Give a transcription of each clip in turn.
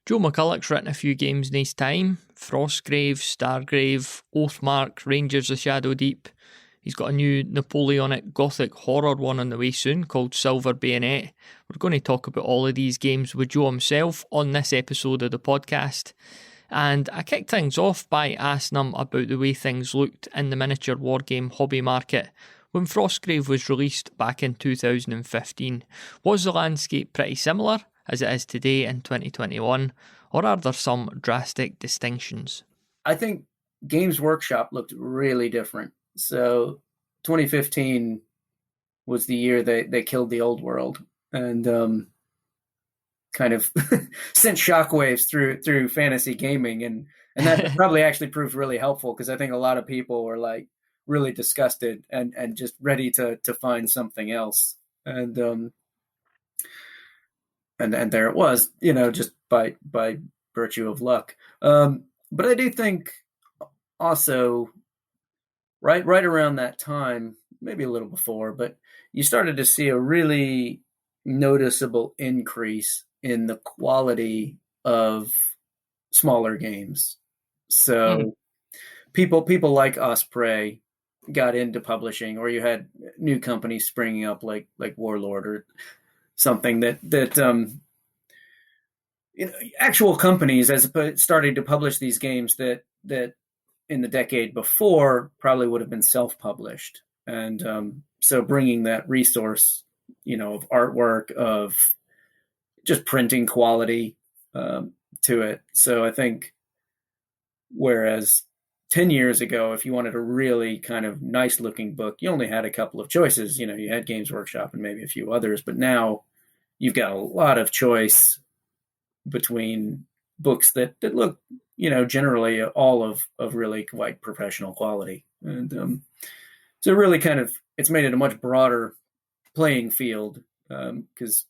Joe McCullough's written a few games in his time: Frostgrave, Stargrave, Oathmark, Rangers of Shadow Deep. He's got a new Napoleonic Gothic horror one on the way soon called Silver Bayonet. We're going to talk about all of these games with Joe himself on this episode of the podcast. And I kicked things off by asking him about the way things looked in the miniature wargame hobby market when Frostgrave was released back in 2015. Was the landscape pretty similar as it is today in 2021, or are there some drastic distinctions? I think Games Workshop looked really different. So 2015 was the year they killed the old world and kind of sent shockwaves through fantasy gaming, and that probably actually proved really helpful, because I think a lot of people were like really disgusted and just ready to find something else. And there it was, just by virtue of luck. But I do think also right around that time, maybe a little before, but you started to see a really noticeable increase in the quality of smaller games. So people like Osprey got into publishing, or you had new companies springing up like Warlord or something that actual companies as started to publish these games that in the decade before probably would have been self-published. And so bringing that resource, of artwork, of just printing quality to it. So I think whereas 10 years ago, if you wanted a really kind of nice looking book, you only had a couple of choices. You had Games Workshop and maybe a few others, but now you've got a lot of choice between books that look, generally all of really quite professional quality. And so really kind of, it's made it a much broader playing field, because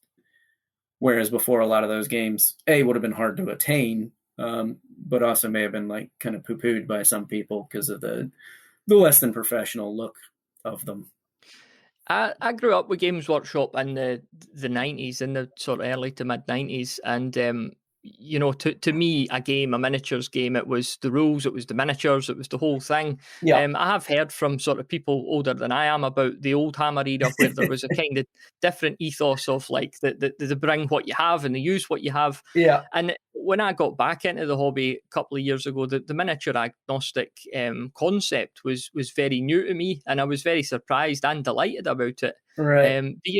whereas before a lot of those games, would have been hard to attain, but also may have been like kind of poo-pooed by some people because of the less than professional look of them. I grew up with Games Workshop in the 90s, in the sort of early to mid 90s, and to me, a miniatures game, it was the rules, it was the miniatures, it was the whole thing. Yeah. I have heard from sort of people older than I am about the old Hammer era, where there was a kind of different ethos of like the bring what you have and the use what you have. Yeah. And when I got back into the hobby a couple of years ago, the miniature agnostic concept was very new to me, and I was very surprised and delighted about it. Right. Do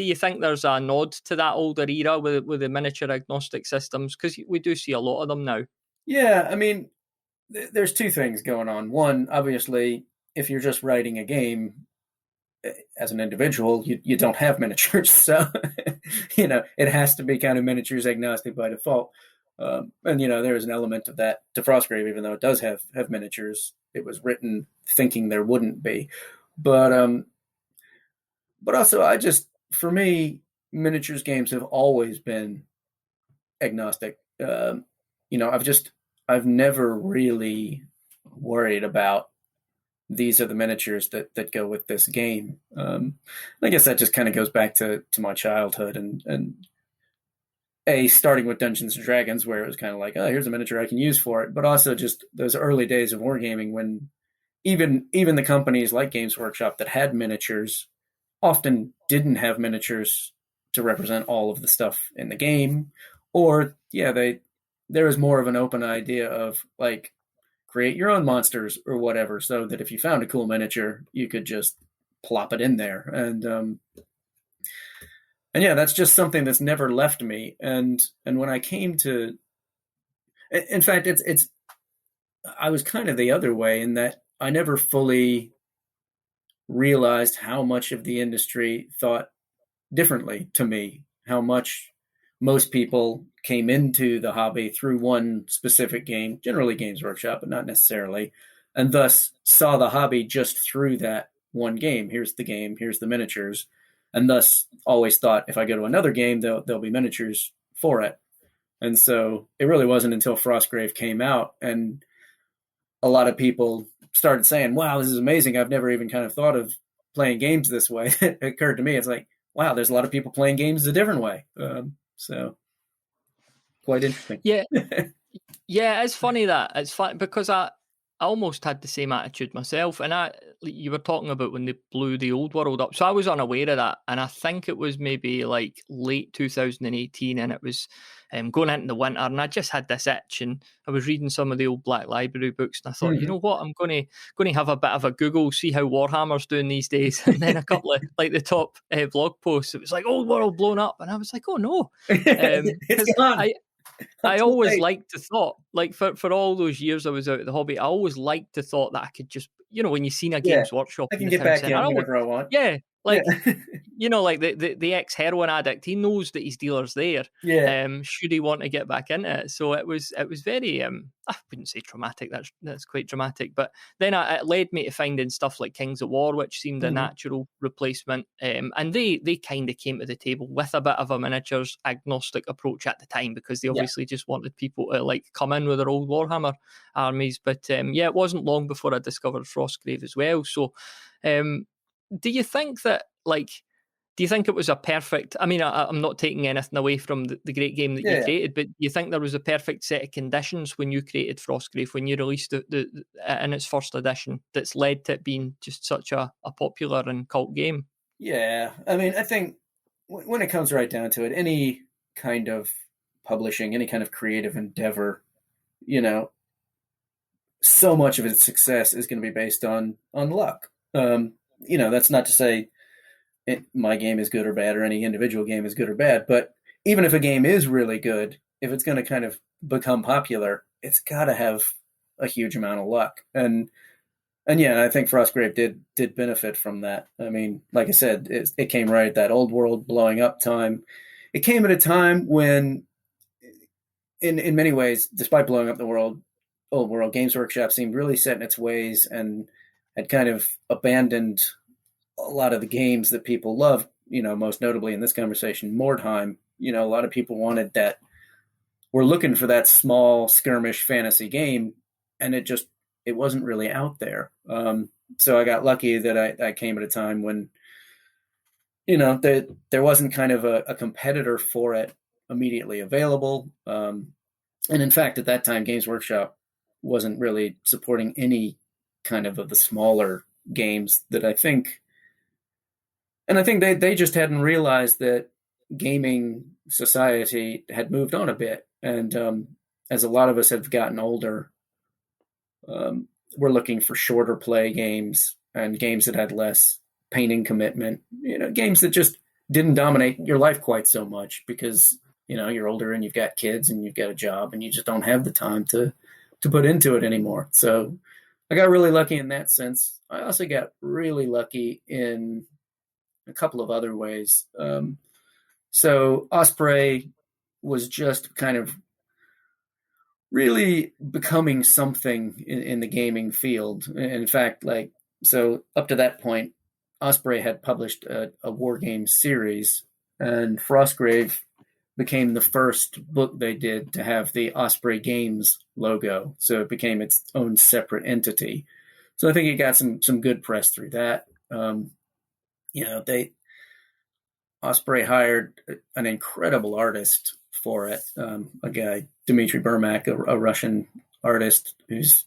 you think there's a nod to that older era with the miniature agnostic systems? Because we do see a lot of them now. Yeah, I mean, there's two things going on. One, obviously, if you're just writing a game as an individual, you don't have miniatures, so it has to be kind of miniatures agnostic by default. And there's an element of that to Frostgrave, even though it does have miniatures. It was written thinking there wouldn't be, but also for me, miniatures games have always been agnostic. I've never really worried about these are the miniatures that go with this game. I guess that just kind of goes back to my childhood and starting with Dungeons and Dragons, where it was kind of like, oh, here's a miniature I can use for it. But also just those early days of wargaming when even the companies like Games Workshop that had miniatures often didn't have miniatures to represent all of the stuff in the game, or there was more of an open idea of like create your own monsters or whatever, so that if you found a cool miniature, you could just plop it in there. And yeah, that's just something that's never left me. And when I came to, in fact, I was kind of the other way in that I never fully realized how much of the industry thought differently to me, how much most people came into the hobby through one specific game, generally Games Workshop, but not necessarily, and thus saw the hobby just through that one game. Here's the game, here's the miniatures, and thus always thought if I go to another game, there'll be miniatures for it. And so it really wasn't until Frostgrave came out and a lot of people started saying, wow, this is amazing. I've never even kind of thought of playing games this way. It occurred to me, it's like, wow, there's a lot of people playing games a different way. So quite interesting. Yeah, yeah, it's funny that it's fun because I almost had the same attitude myself, and you were talking about when they blew the old world up, so I was unaware of that, and I think it was maybe like late 2018, and it was going into the winter, and I just had this itch, and I was reading some of the old Black Library books, and I thought, you Mm-hmm. know what, I'm going to have a bit of a Google, see how Warhammer's doing these days, and then a couple of like the top blog posts, it was like old world blown up, and I was like, oh no, It's because gone. I Too always late. liked to thought, like for all those years I was out of the hobby, I always liked to thought that I could just, when you seen a Yeah, Games Workshop I in can the get town back centre, in whenever I want. yeah, Yeah, like, like the ex-heroin addict, he knows that his dealer's there. yeah, Should he want to get back into it? So it was very, I wouldn't say traumatic, that's quite dramatic, but then it led me to finding stuff like Kings of War, which seemed a hmm natural replacement. And they kind of came to the table with a bit of a miniatures agnostic approach at the time, because they yeah, obviously just wanted people to like come in with their old Warhammer armies. But yeah, it wasn't long before I discovered Frostgrave as well. So do you think that, like, do you think it was a perfect? I mean, I'm not taking anything away from the great game that you yeah. created, but do you think there was a perfect set of conditions when you created Frostgrave, when you released in its first edition, that's led to it being just such a popular and cult game? Yeah, I mean, I think when it comes right down to it, any kind of publishing, any kind of creative endeavor, you know, so much of its success is going to be based on luck. That's not to say my game is good or bad, or any individual game is good or bad, but even if a game is really good, if it's going to kind of become popular, it's got to have a huge amount of luck. And yeah, I think Frostgrave did benefit from that. I mean, like I said, it came right at that old world blowing up time. It came at a time when, in many ways, despite blowing up the old world, Games Workshop seemed really set in its ways and had kind of abandoned a lot of the games that people love. Most notably in this conversation, Mordheim. A lot of people wanted that. We're looking for that small skirmish fantasy game, and it wasn't really out there. So I got lucky that I came at a time when there wasn't kind of a competitor for it immediately available. And in fact, at that time, Games Workshop wasn't really supporting any kind of the smaller games that I think they just hadn't realized that gaming society had moved on a bit. And as a lot of us have gotten older, we're looking for shorter play games and games that had less painting commitment, games that just didn't dominate your life quite so much because, you're older and you've got kids and you've got a job and you just don't have the time to put into it anymore. So I got really lucky in that sense. I also got really lucky in a couple of other ways. So Osprey was just kind of really becoming something in the gaming field. In fact, so up to that point, Osprey had published a war game series, and Frostgrave became the first book they did to have the Osprey Games logo. So it became its own separate entity. So I think it got some good press through that. Osprey hired an incredible artist for it, a guy, Dmitry Burmak, a Russian artist who's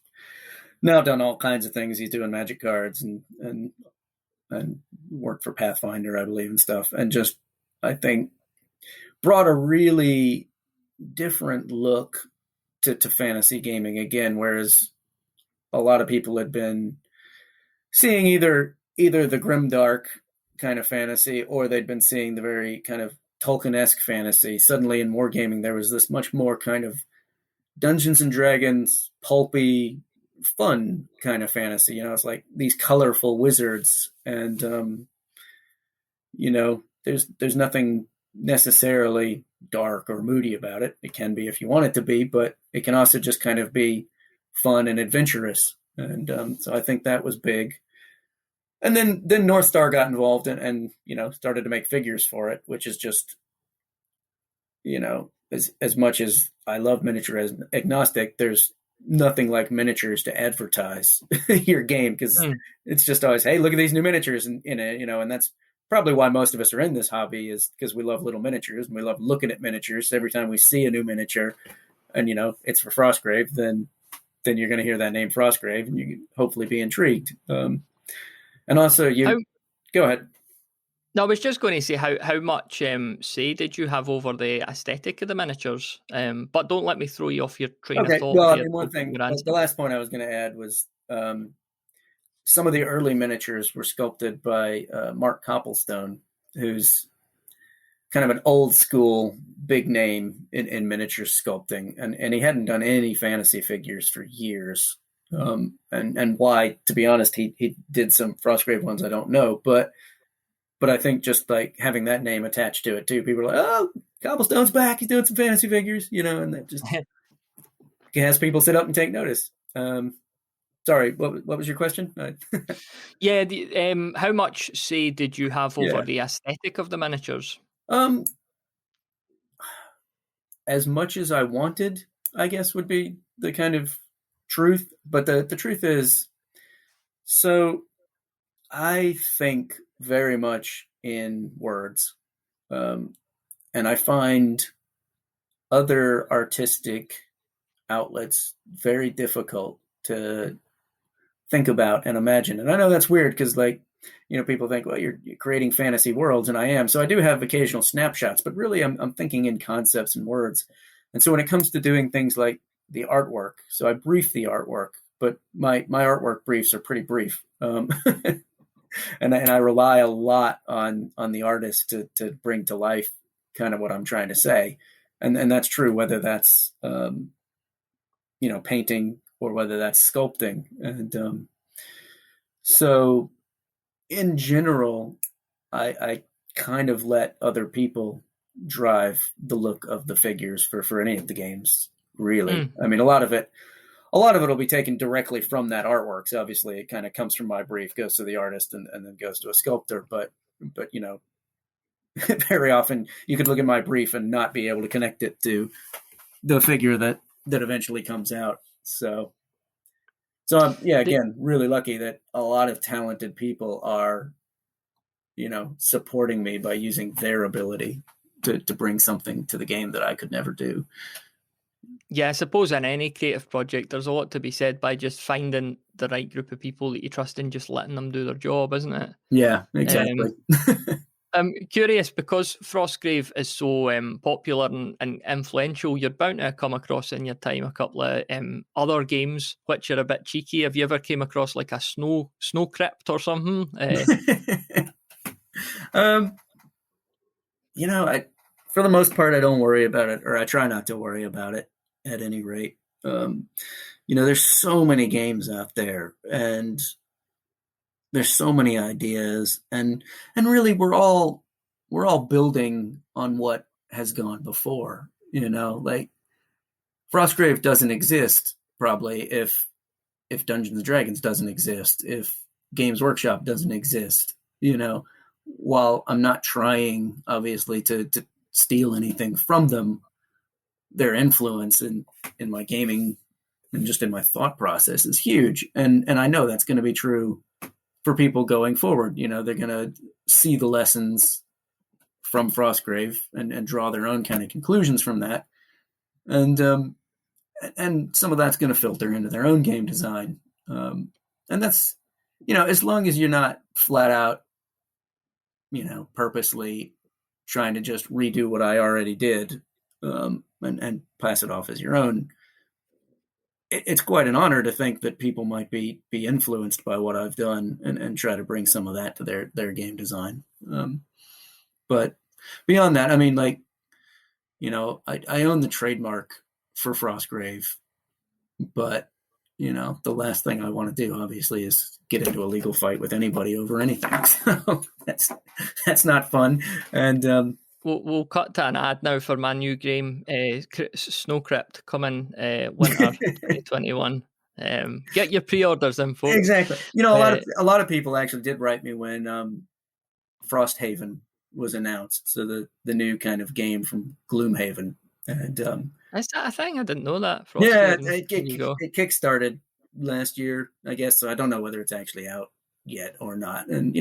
now done all kinds of things. He's doing magic cards and worked for Pathfinder, I believe, and stuff. And just, I think, brought a really different look to fantasy gaming again, whereas a lot of people had been seeing either the grimdark kind of fantasy, or they'd been seeing the very kind of Tolkien-esque fantasy. Suddenly in wargaming, there was this much more kind of Dungeons and Dragons, pulpy, fun kind of fantasy. It's like these colorful wizards, and there's nothing necessarily dark or moody about it. It can be if you want it to be, but it can also just kind of be fun and adventurous. And so I think that was big. And then North Star got involved and started to make figures for it, which is just, as much as I love miniature as agnostic, there's nothing like miniatures to advertise your game, because it's just always, hey, look at these new miniatures in it, and that's probably why most of us are in this hobby, is because we love little miniatures and we love looking at miniatures. Every time we see a new miniature and, it's for Frostgrave, then you're going to hear that name Frostgrave and you hopefully be intrigued. And also go ahead. No, I was just going to say how much say did you have over the aesthetic of the miniatures? But don't let me throw you off your train of thought. Well, one thing, the last point I was going to add was some of the early miniatures were sculpted by Mark Copplestone, who's kind of an old school big name in miniature sculpting, and he hadn't done any fantasy figures for years. And why, to be honest, he did some Frostgrave ones I don't know, but I think just like having that name attached to it too, people are like, oh, Cobblestone's back, he's doing some fantasy figures, and that just has people sit up and take notice. Sorry, what was your question? Yeah, how much say did you have over the aesthetic of the miniatures? As much as I wanted, I guess, would be the kind of truth. But the truth is, so I think very much in words. And I find other artistic outlets very difficult to think about and imagine. And I know that's weird because, people think, well, you're creating fantasy worlds, and I am. So I do have occasional snapshots, but really I'm thinking in concepts and words. And so when it comes to doing things like the artwork, so I brief the artwork, but my artwork briefs are pretty brief. And I rely a lot on the artist to bring to life kind of what I'm trying to say. And that's true, whether that's, painting or whether that's sculpting. And so in general, I kind of let other people drive the look of the figures for any of the games, really. I mean, a lot of it will be taken directly from that artwork. So obviously it kind of comes from my brief, goes to the artist, and then goes to a sculptor. But very often you could look at my brief and not be able to connect it to the figure that eventually comes out. So I'm, again, really lucky that a lot of talented people are, supporting me by using their ability to bring something to the game that I could never do. Yeah, I suppose in any creative project, there's a lot to be said by just finding the right group of people that you trust and just letting them do their job, isn't it? Yeah, exactly. I'm curious, because Frostgrave is so popular and influential, you're bound to come across in your time a couple of other games which are a bit cheeky. Have you ever came across like a snow crypt or something? For the most part, I don't worry about it, or I try not to worry about it at any rate. There's so many games out there, and there's so many ideas, and really we're all building on what has gone before. Like Frostgrave doesn't exist probably if Dungeons and Dragons doesn't exist, if Games Workshop doesn't exist. While I'm not trying obviously to steal anything from them, their influence in my gaming and just in my thought process is huge, and I know that's going to be true for people going forward. They're going to see the lessons from Frostgrave and draw their own kind of conclusions from that. And some of that's going to filter into their own game design. And that's, as long as you're not flat out, purposely trying to just redo what I already did, and pass it off as your own. It's quite an honor to think that people might be influenced by what I've done and try to bring some of that to their game design. But beyond that, I mean, I own the trademark for Frostgrave, but the last thing I want to do obviously is get into a legal fight with anybody over anything. So that's not fun. And We'll cut to an ad now for my new game, Snow Crypt, coming winter 2021. Get your pre-orders in, folks. Exactly. A lot of people actually did write me when Frosthaven was announced. So the new kind of game from Gloomhaven. And is that a thing? I didn't know that. It kickstarted last year, I guess. So I don't know whether it's actually out yet or not. And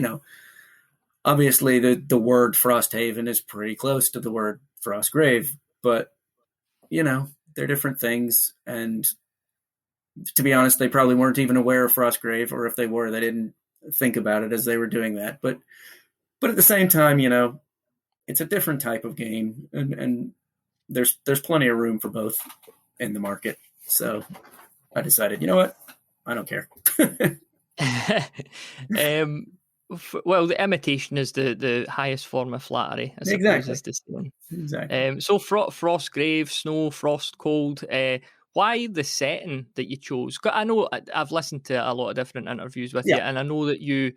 obviously the word Frosthaven is pretty close to the word Frostgrave, but they're different things. And to be honest, they probably weren't even aware of Frostgrave, or if they were, they didn't think about it as they were doing that. But at the same time, it's a different type of game, and there's plenty of room for both in the market. So I decided, you know what, I don't care. Well, the imitation is the highest form of flattery, I suppose, Exactly. is the saying. Exactly. So Frostgrave, snow, frost, cold. Why the setting that you chose? 'Cause I know I've listened to a lot of different interviews with you, Yeah. and I know that you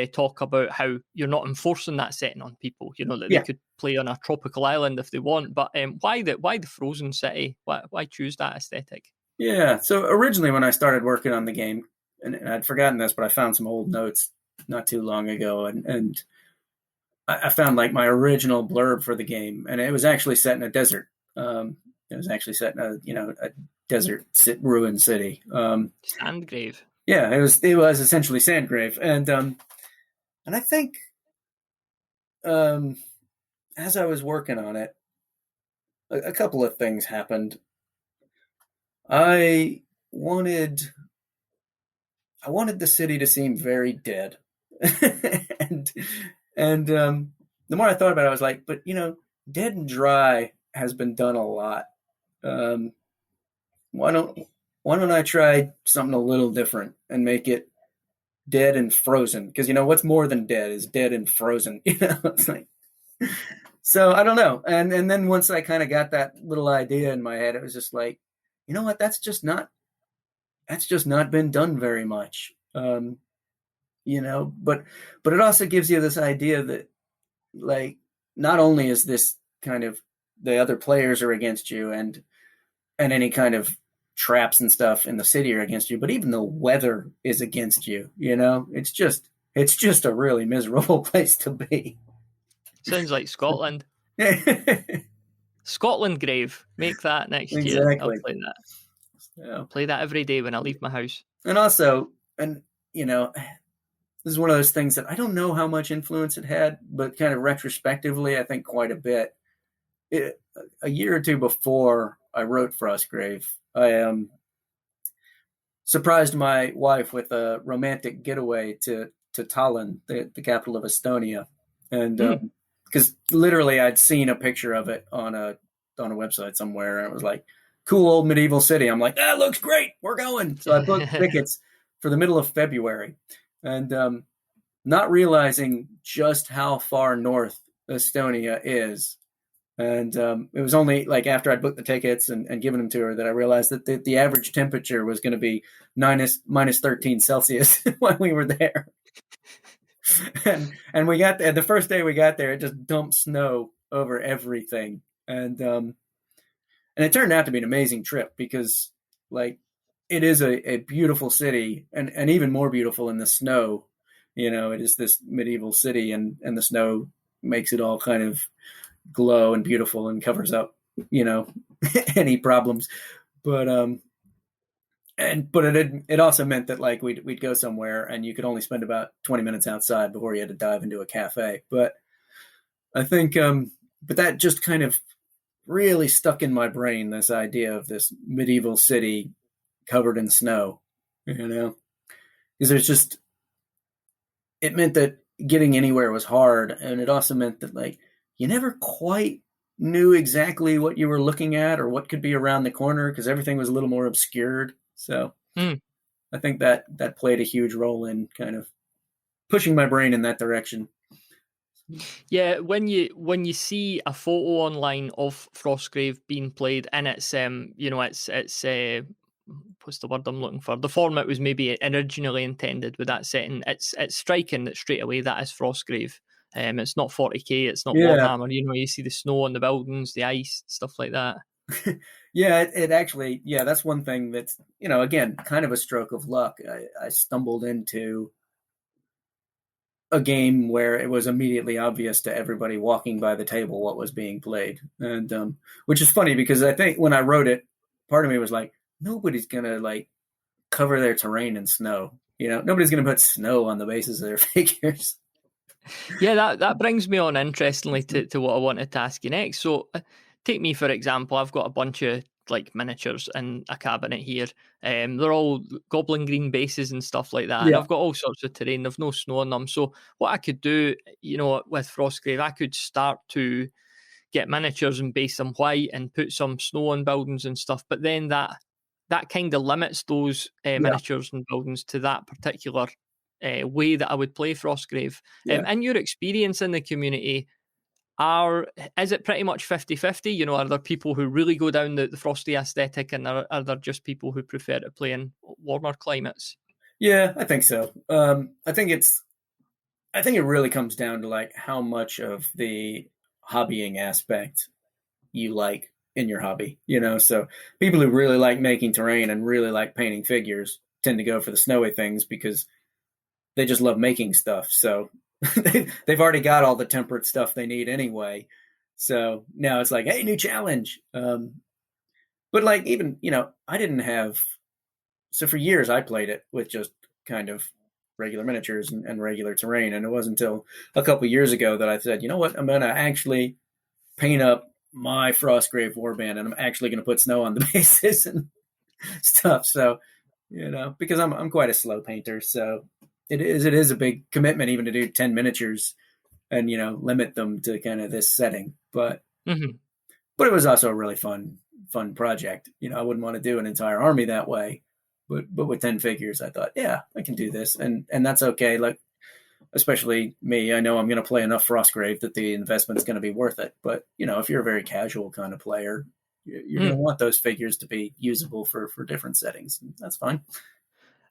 talk about how you're not enforcing that setting on people. That they Yeah. could play on a tropical island if they want. But why the frozen city? Why choose that aesthetic? Yeah. So originally, when I started working on the game, and I'd forgotten this, but I found some old notes not too long ago, and I found like my original blurb for the game, and it was actually set in a desert. It was actually set in a desert ruined city. Stargrave. Yeah, it was essentially Sandgrave, and I think um, as I was working on it, a couple of things happened. I wanted I wanted the city to seem very dead, and the more I thought about it, I was like, but dead and dry has been done a lot. Um, why don't why don't I try something a little different and make it dead and frozen? Because what's more than dead is dead and frozen. It's like, so I don't know. And then once I kind of got that little idea in my head, it was just like, you know what? That's just not been done very much. But it also gives you this idea that, like, not only is this kind of the other players are against you, and any kind of traps and stuff in the city are against you, but even the weather is against you. It's just a really miserable place to be. Sounds like Scotland. Scotland Grave. Make that next year. I'll Exactly. play that. Yeah. Play that every day when I leave my house. And also, this is one of those things that I don't know how much influence it had, but kind of retrospectively, I think quite a bit. A year or two before I wrote Frostgrave, I surprised my wife with a romantic getaway to Tallinn, the capital of Estonia, and because literally I'd seen a picture of it on a website somewhere, and it was like, cool old medieval city. I'm like, that looks great. We're going. So I booked tickets for the middle of February, and not realizing just how far north Estonia is. And it was only like after I'd booked the tickets and given them to her that I realized that the average temperature was going to be minus 13 Celsius when we were there. And we got there, the first day we got there, it just dumped snow over everything. And it turned out to be an amazing trip because, like, it is a beautiful city, and even more beautiful in the snow. It is this medieval city, and the snow makes it all kind of glow and beautiful and covers up, any problems. But it also meant that, like, we'd go somewhere and you could only spend about 20 minutes outside before you had to dive into a cafe. But I think but that just kind of really stuck in my brain, this idea of this medieval city covered in snow, because it meant that getting anywhere was hard, and it also meant that, like, you never quite knew exactly what you were looking at or what could be around the corner because everything was a little more obscured. So I think that played a huge role in kind of pushing my brain in that direction. Yeah, when you see a photo online of Frostgrave being played, and it's it's what's the word I'm looking for? The form it was maybe originally intended with that setting. It's striking that straight away that is Frostgrave. It's not 40k. It's not Yeah. Warhammer. You see the snow on the buildings, the ice, stuff like that. Yeah, it actually, yeah, that's one thing that's, again, kind of a stroke of luck. I stumbled into a game where it was immediately obvious to everybody walking by the table what was being played. And which is funny because I think when I wrote it, part of me was like, nobody's going to, like, cover their terrain in snow. Nobody's going to put snow on the bases of their figures. Yeah, that brings me on interestingly to what I wanted to ask you next. So, take me for example. I've got a bunch of like miniatures in a cabinet here. They're all goblin green bases and stuff like that, and Yeah, I've got all sorts of terrain. There's no snow on them. So, what I could do, with Frostgrave, I could start to get miniatures and base them white and put some snow on buildings and stuff. But then that kind of limits those yeah, miniatures and buildings to that particular way that I would play Frostgrave. yeah. In your experience in the community, is it pretty much 50-50? Are there people who really go down the frosty aesthetic, and are there just people who prefer to play in warmer climates? Yeah, I think so. I think it really comes down to like how much of the hobbying aspect you like in your hobby. So people who really like making terrain and really like painting figures tend to go for the snowy things because they just love making stuff. So they've already got all the temperate stuff they need anyway. So now it's like, hey, new challenge. But like even, I didn't have, so for years I played it with just kind of regular miniatures and regular terrain. And it wasn't until a couple years ago that I said, you know what, I'm going to actually paint up my Frostgrave warband, and I'm actually going to put snow on the bases and stuff. So, because I'm quite a slow painter. So it is a big commitment even to do 10 miniatures and, limit them to kind of this setting. But Mm-hmm. it was also a really fun project. I wouldn't want to do an entire army that way. But with 10 figures, I thought, yeah, I can do this. And that's okay. Like, especially me, I know I'm going to play enough Frostgrave that the investment's going to be worth it. But, if you're a very casual kind of player, you're going to want those figures to be usable for different settings. And that's fine.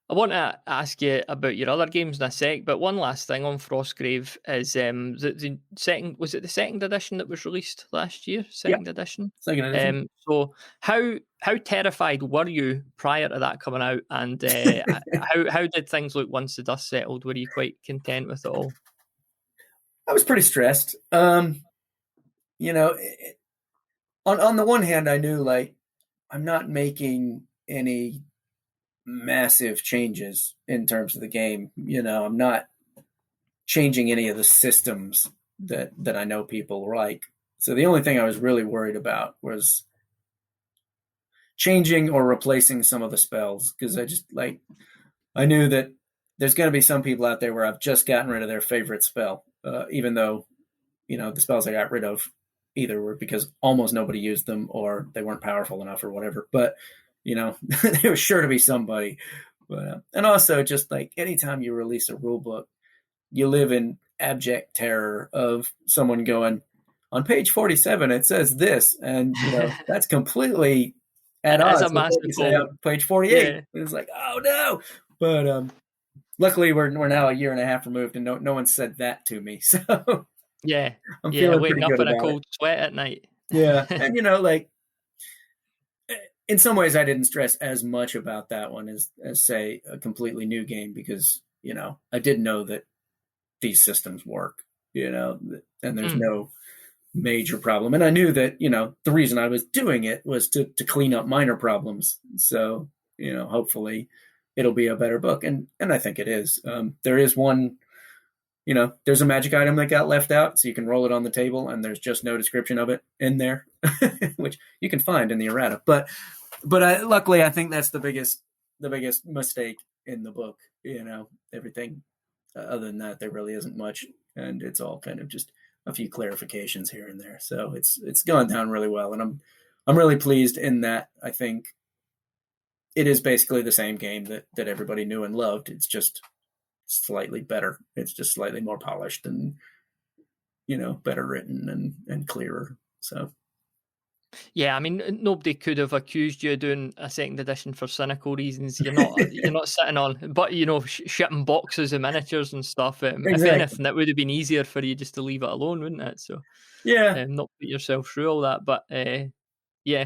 I want to ask you about your other games in a sec, but one last thing on Frostgrave is the second, was it the second edition that was released last year? Yeah, Second edition. second edition. So how terrified were you prior to that coming out, and how did things look once the dust settled? Were you quite content with it all? I was pretty stressed. You know, on the one hand, I knew like I'm not making any massive changes in terms of the game. I'm not changing any of the systems that I know people like. So the only thing I was really worried about was changing or replacing some of the spells, because I knew that there's going to be some people out there where I've just gotten rid of their favorite spell, even though the spells I got rid of either were because almost nobody used them or they weren't powerful enough or whatever. But there was sure to be somebody. But and also just like anytime you release a rule book, you live in abject terror of someone going, on page 47 it says this, and that's completely at It is odds a with what massive you say goal. on page 48. Yeah. And it's like, oh no. But luckily we're now a year and a half removed, and no one said that to me. So Yeah. I'm Yeah. feeling Waking pretty up good in a about it. cold sweat at night. Yeah. And like in some ways I didn't stress as much about that one as say a completely new game, because I did know that these systems work, and there's no major problem. And I knew that, the reason I was doing it was to clean up minor problems. So, hopefully it'll be a better book. And I think it is. There is one, there's a magic item that got left out, so you can roll it on the table and there's just no description of it in there, which you can find in the errata. But luckily I think that's the biggest mistake in the book. Everything other than that, there really isn't much. And it's all kind of just a few clarifications here and there. So it's gone down really well, and I'm really pleased in that. I think it is basically the same game that everybody knew and loved. It's just slightly better. It's just slightly more polished and better written and clearer. So Yeah, I mean, nobody could have accused you of doing a second edition for cynical reasons. You're not sitting on, but shipping boxes of miniatures and stuff. If exactly. anything, it would have been easier for you just to leave it alone, wouldn't it? So Yeah. not put yourself through all that. But yeah,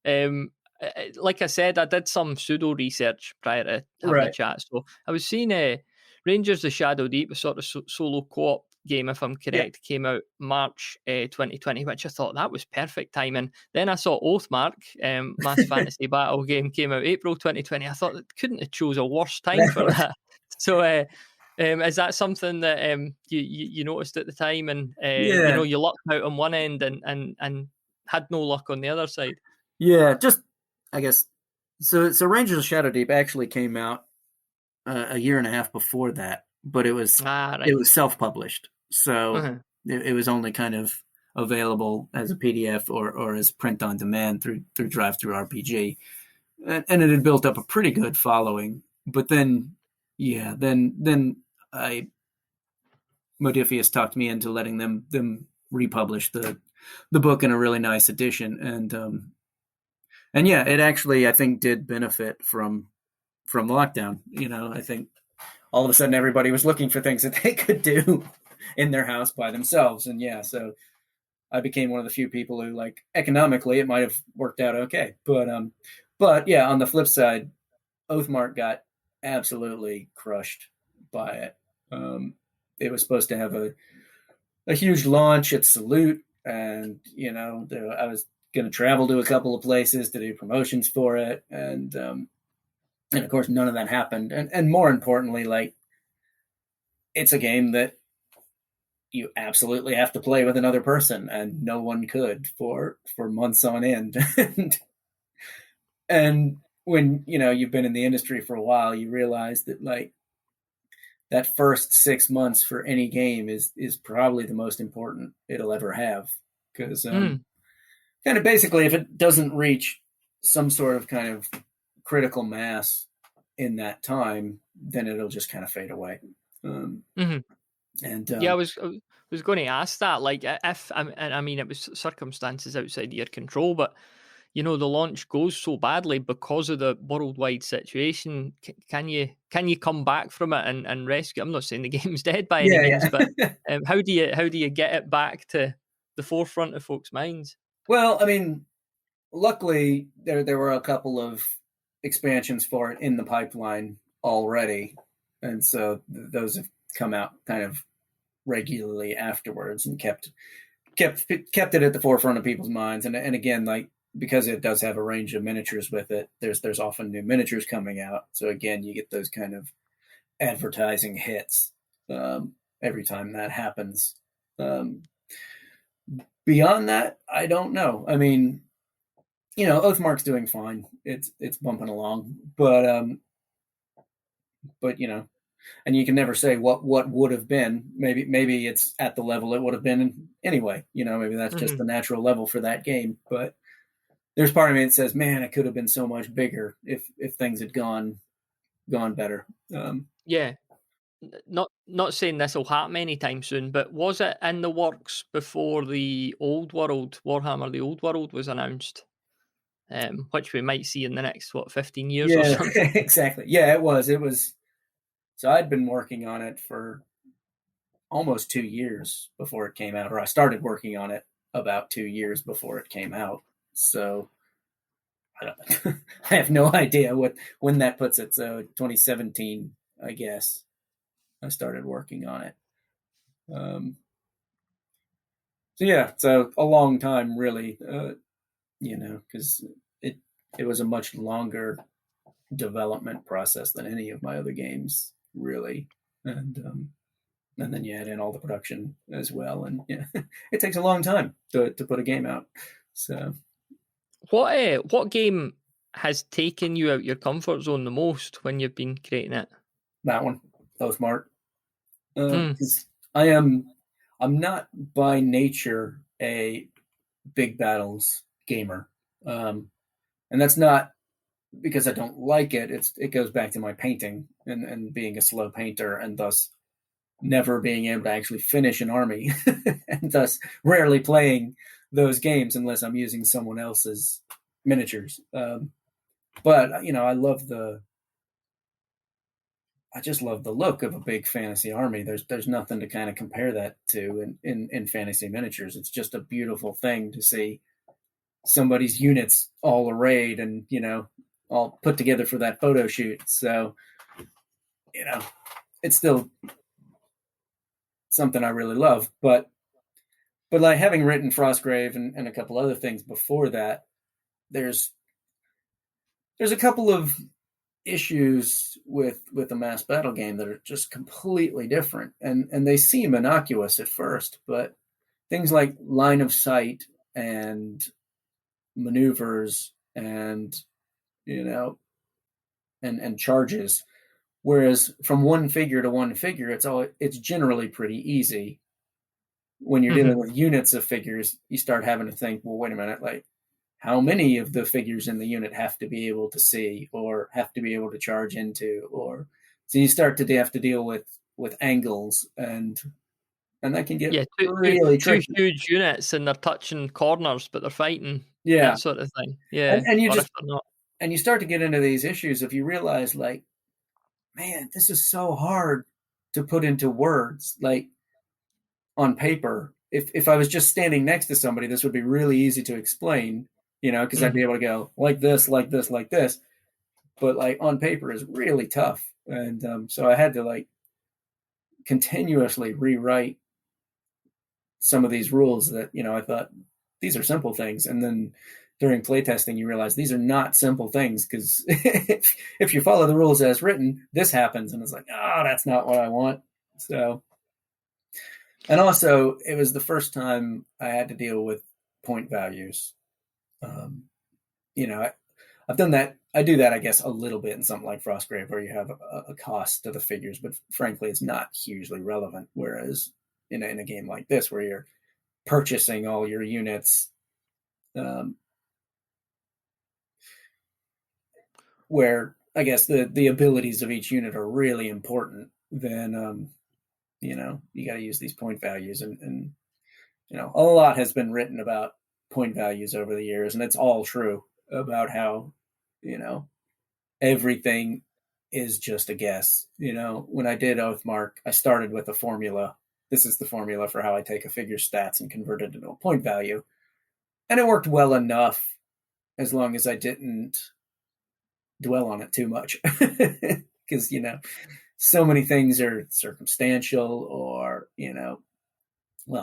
like I said, I did some pseudo research prior to having a chat. So I was seeing Rangers of Shadow Deep, a sort of solo co-op game, if I'm correct, came out March 2020, which I thought that was perfect timing. Then I saw Oathmark, Mass Fantasy Battle game, came out April 2020. I thought it couldn't have chose a worse time for that. So Is that something that you noticed at the time, and Yeah, you lucked out on one end and had no luck on the other side? yeah. Just I guess so. Rangers of Shadow Deep actually came out a year and a half before that, but it was Ah, right. self-published, so Uh-huh. it was only kind of available as a PDF or as print on demand through Drive Through RPG, and it had built up a pretty good following. But then, yeah, then I Modifius talked me into letting them republish the book in a really nice edition, and yeah, it actually I think did benefit from lockdown. I think all of a sudden everybody was looking for things that they could do in their house by themselves, and yeah, so I became one of the few people who, like, economically it might have worked out okay, but yeah, on the flip side, Oathmark got absolutely crushed by it. It was supposed to have a huge launch at Salute, and I was going to travel to a couple of places to do promotions for it, and of course none of that happened. And more importantly, like, it's a game that you absolutely have to play with another person, and no one could for months on end. And when you've been in the industry for a while, you realize that, like, that first 6 months for any game is probably the most important it'll ever have, because kind of basically, if it doesn't reach some sort of kind of critical mass in that time, then it'll just kind of fade away. Mm-hmm. And Yeah, I was going to ask that. Like, if I mean, it was circumstances outside your control, but the launch goes so badly because of the worldwide situation. Can you come back from it and rescue? I'm not saying the game's dead by any means, yeah, but yeah. how do you get it back to the forefront of folks' minds? Well, I mean, luckily there were a couple of expansions for it in the pipeline already, and so those have come out kind of regularly afterwards and kept it at the forefront of people's minds. And again, like, because it does have a range of miniatures with it, there's often new miniatures coming out. So again, you get those kind of advertising hits every time that happens. Beyond that, I don't know. I mean, Oathmark's doing fine. It's bumping along, but and you can never say what would have been. Maybe it's at the level it would have been anyway. Maybe that's just Mm-hmm. the natural level for that game. But there's part of me that says, man, it could have been so much bigger if things had gone better. Yeah, not saying this will happen anytime soon, but was it in the works before the Old World Warhammer: The Old World was announced? Which we might see in the next 15 years or Yeah, something. exactly. Yeah, it was. It was. So I'd been working on it for almost 2 years before it came out, or I started working on it about 2 years before it came out. So I have no idea when that puts it. So 2017, I guess, I started working on it. So yeah, so a long time, really, because it was a much longer development process than any of my other games, really, and then you add in all the production as well, and yeah, it takes a long time to put a game out. So What game has taken you out your comfort zone the most when you've been creating it? that one, Oathmark, Mm, because I'm not by nature a big battles gamer, and that's not because I don't like it. It goes back to my painting and being a slow painter, and thus never being able to actually finish an army, and thus rarely playing those games unless I'm using someone else's miniatures. But I just love the look of a big fantasy army. There's nothing to kind of compare that to in fantasy miniatures. It's just a beautiful thing to see somebody's units all arrayed and all put together for that photo shoot. So it's still something I really love. But like, having written Frostgrave and a couple other things before that, there's a couple of issues with a mass battle game that are just completely different, and they seem innocuous at first, but things like line of sight and maneuvers and and charges. Whereas from one figure to one figure, it's generally pretty easy. When you're dealing with units of figures, you start having to think, well, wait a minute, like how many of the figures in the unit have to be able to see or have to be able to charge into, or so you start to have to deal with angles, and that can get really two tricky. huge units and they're touching corners, but they're fighting. Yeah, That sort of thing. and, Yeah, and you or just if they're not. and you start to get into these issues if you realize, like, man, this is so hard to put into words, like on paper. If I was just standing next to somebody, this would be really easy to explain, because I'd be able to go like this, like this, like this. But like on paper is really tough, and so I had to like continuously rewrite some of these rules that I thought these are simple things, and then during playtesting you realize these are not simple things, because if you follow the rules as written, this happens, and it's like, oh, that's not what I want. So, and also it was the first time I had to deal with point values. I've done that. I do that, I guess, a little bit in something like Frostgrave, where you have a cost to the figures, but frankly, it's not hugely relevant. Whereas in a game like this, where you're purchasing all your units, where I guess the abilities of each unit are really important, then you got to use these point values, and a lot has been written about point values over the years, and it's all true about how everything is just a guess. When I did Oathmark, I started with a formula. This is the formula for how I take a figure's stats and convert it into a point value. And it worked well enough, as long as I didn't dwell on it too much. Because, so many things are circumstantial, or,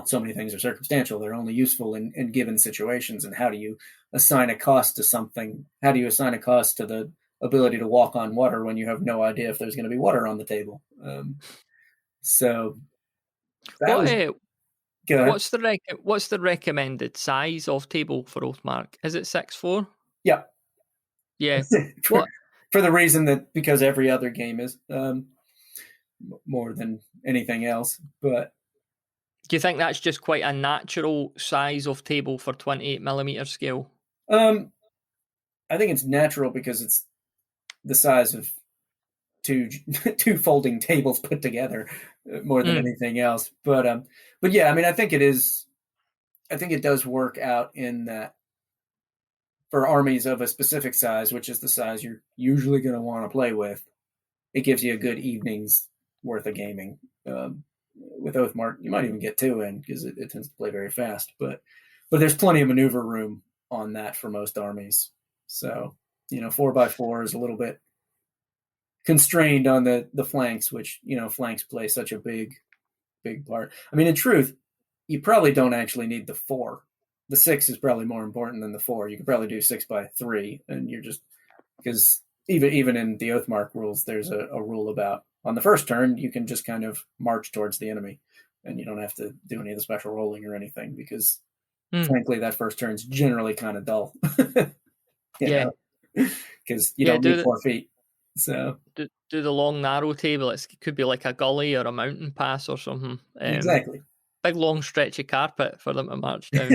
so many things are circumstantial. They're only useful in given situations. And how do you assign a cost to something? How do you assign a cost to the ability to walk on water when you have no idea if there's going to be water on the table? So that What was good. what's the recommended size of table for Oathmark? Is it 6'4"? Yeah. Yeah. for, for the reason that, because every other game is more than anything else. But do you think that's just quite a natural size of table for 28mm scale? I think it's natural because it's the size of two folding tables put together, more than anything else. But yeah, I mean, I think it is. I think it does work out in that for armies of a specific size, which is the size you're usually going to want to play with, it gives you a good evening's worth of gaming. With Oathmark, you might even get 2 in, because it tends to play very fast. But there's plenty of maneuver room on that for most armies. So 4x4 is a little bit constrained on the flanks, which flanks play such a big part. I mean, in truth, you probably don't actually need the 4. The 6 is probably more important than the 4. You could probably do 6x3, and you're just, because even in the Oathmark rules, there's a rule about, on the first turn, you can just kind of march towards the enemy, and you don't have to do any of the special rolling or anything, because frankly, that first turn's generally kind of dull. Because you don't need 4 feet. So do the long narrow table. It could be like a gully or a mountain pass or something. Exactly. Big long stretch of carpet for them to march down.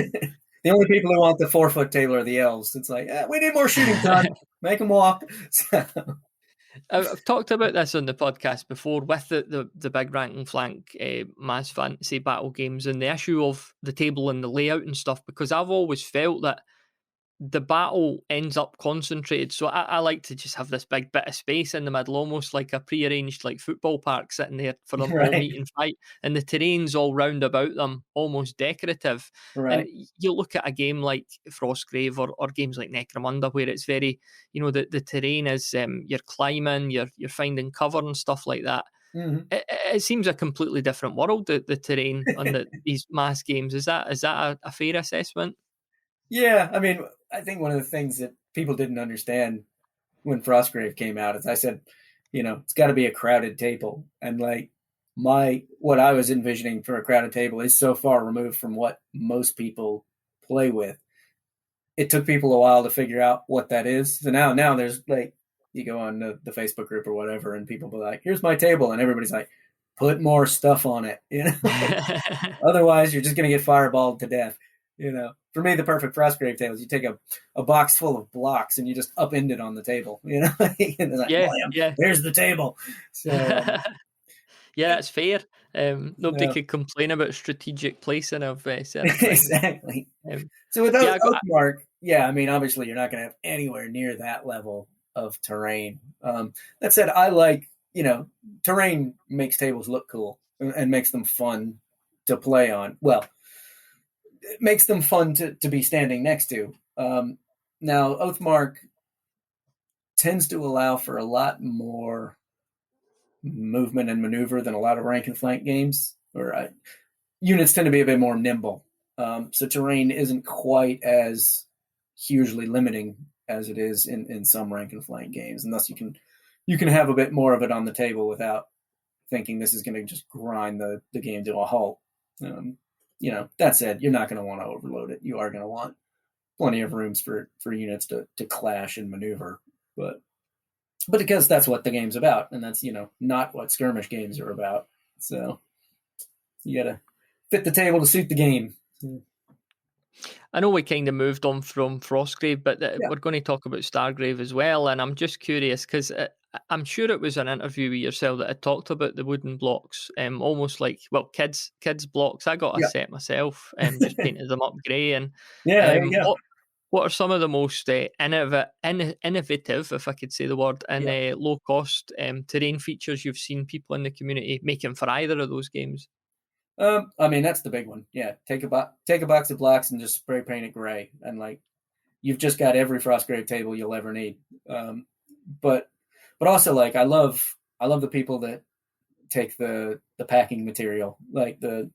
The only people who want the 4-foot table are the elves. It's like, we need more shooting time. Make them walk. So. I've talked about this on the podcast before with the big rank and flank mass fantasy battle games, and the issue of the table and the layout and stuff, because I've always felt that the battle ends up concentrated. So I like to just have this big bit of space in the middle, almost like a prearranged like football park sitting there for them all meet and fight. And the terrain's all round about them, almost decorative. Right. And you look at a game like Frostgrave or games like Necromunda, where it's very, the terrain is you're climbing, you're finding cover and stuff like that. Mm-hmm. It seems a completely different world, the terrain on these mass games. Is that a fair assessment? Yeah, I mean, I think one of the things that people didn't understand when Frostgrave came out is I said, it's got to be a crowded table. And like what I was envisioning for a crowded table is so far removed from what most people play with. It took people a while to figure out what that is. So now there's like, you go on the Facebook group or whatever, and people be like, here's my table. And everybody's like, put more stuff on it. Otherwise you're just going to get fireballed to death. For me, the perfect Frostgrave table is you take a box full of blocks and you just upend it on the table, and like, yeah. There's the table. So, yeah, that's fair. Nobody could complain about strategic placing of certain things. Exactly. So with Oakmark, obviously you're not going to have anywhere near that level of terrain. That said, I like, terrain makes tables look cool and makes them fun to play on. Well, it makes them fun to be standing next to. Now, Oathmark tends to allow for a lot more movement and maneuver than a lot of rank and flank games, or units tend to be a bit more nimble. So terrain isn't quite as hugely limiting as it is in some rank and flank games, and thus you can have a bit more of it on the table without thinking this is going to just grind the game to a halt. That said, you're not going to want to overload it. You are going to want plenty of rooms for units to clash and maneuver, but because that's what the game's about, and that's not what skirmish games are about. So you got to fit the table to suit the game. I know we kind of moved on from Frostgrave, but we're going to talk about Stargrave as well. And I'm just curious because I'm sure it was an interview with yourself that had talked about the wooden blocks, almost like, kids blocks. I got a set myself and just painted them up grey. And there you go. What are some of the most innovative, if I could say the word, and low cost terrain features you've seen people in the community making for either of those games? That's the big one. Yeah, take a box of blocks and just spray paint it gray, and like you've just got every Frostgrave table you'll ever need. But also, like, I love the people that take the packing material, like the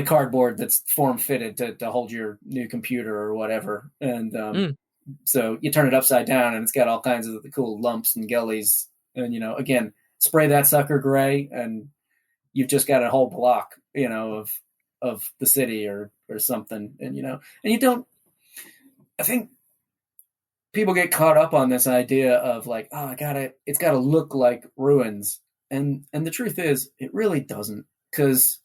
cardboard that's form fitted to hold your new computer or whatever, and so you turn it upside down and it's got all kinds of the cool lumps and gullies, and again, spray that sucker gray and you've just got a whole block, of the city or something. And, and you don't, I think people get caught up on this idea of like, oh, it's got to look like ruins. And the truth is it really doesn't, because